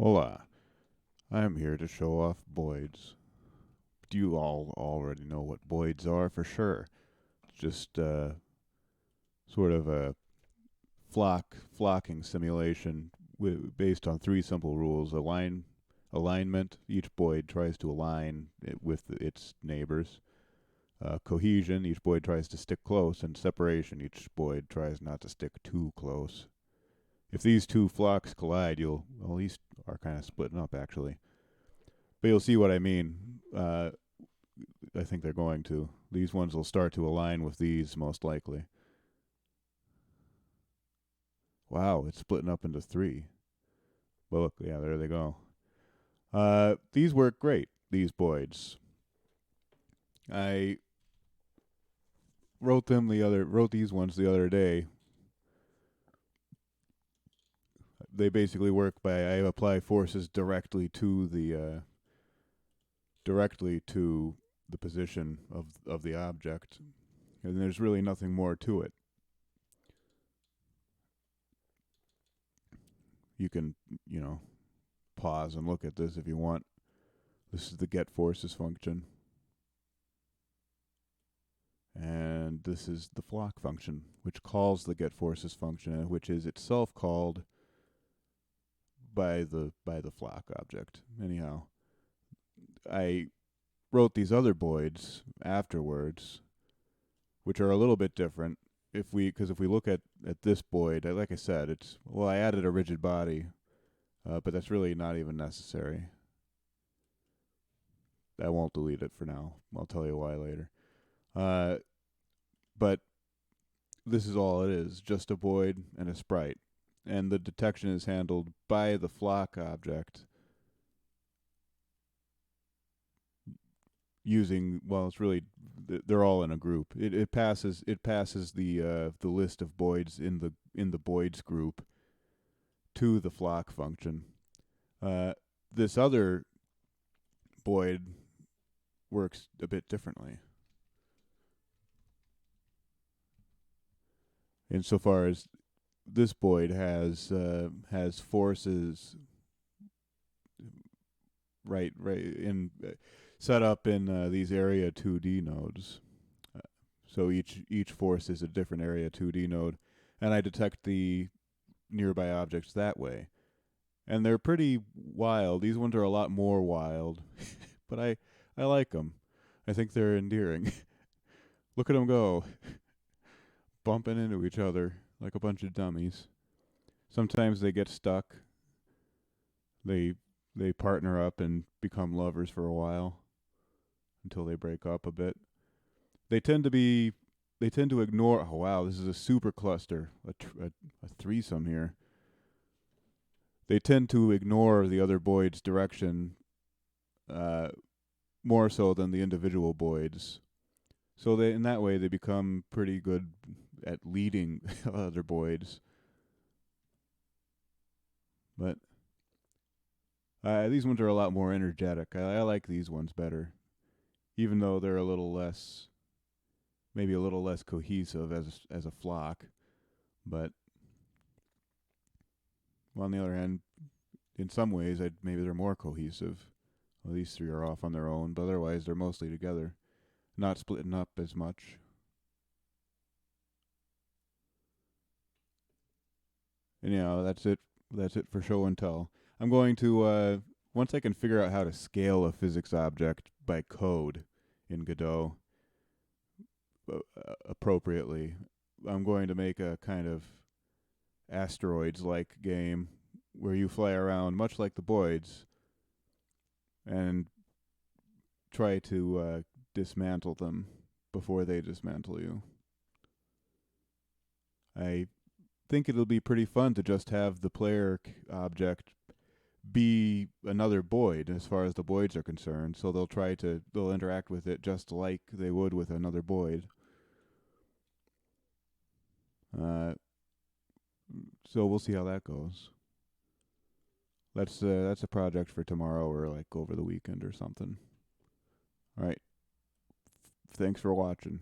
Hola, I am here to show off Boids. You all already know what Boids are for sure. It's just sort of a flocking simulation based on three simple rules: alignment. Each Boid tries to align it with its neighbors. Cohesion. Each Boid tries to stick close, and separation. Each Boid tries not to stick too close. If these two flocks collide, these are kind of splitting up actually. But you'll see what I mean. I think they're going to. These ones will start to align with these most likely. Wow, it's splitting up into three. Well, look, yeah, there they go. These work great. These Boids. I wrote these ones the other day. They basically work by I apply forces directly to the position of the object, and there's really nothing more to it. You can, you know, pause and look at this if you want. This is the get forces function. And this is the flock function, which calls the get forces function, which is itself called by the flock object. Anyhow, I wrote these other Boids afterwards, which are a little bit different. If we look at this Boid, like I said, I added a rigid body, but that's really not even necessary. I won't delete it for now. I'll tell you why later. Uh, but this is all it is, just a Boid and a sprite. And the detection is handled by the flock object using, well, it's really, they're all in a group. It passes the list of Boids in the Boids group to the flock function. This other Boid works a bit differently, insofar as this Boid has forces right in set up in these area 2D nodes. Uh, so each force is a different area 2D node, and I detect the nearby objects that way. And they're pretty wild. These ones are a lot more wild, but I like them. I think they're endearing. Look at them go, bumping into each other like a bunch of dummies. Sometimes they get stuck. They they partner up and become lovers for a while until they break up a bit. They tend to be they tend to ignore. Oh wow, this is a super cluster, a threesome here. They tend to ignore the other Boyd's direction uh, more so than the individual Boyds. So they, in that way, they become pretty good at leading other Boyds. But these ones are a lot more energetic. I like these ones better, even though they're a little less, maybe a little less cohesive as a flock. But well, on the other hand, in some ways, maybe they're more cohesive. Well, these three are off on their own, but otherwise they're mostly together, not splitting up as much. And that's it. That's it for show and tell. I'm going to once I can figure out how to scale a physics object by code in Godot appropriately. I'm going to make a kind of asteroids-like game where you fly around, much like the Boids, and try to dismantle them before they dismantle you. I think it'll be pretty fun to just have the player object be another Boyd as far as the Boyds are concerned. So they'll interact with it just like they would with another Boyd. Uh, so we'll see how that goes. That's a project for tomorrow or like over the weekend or something. All right. Thanks for watching.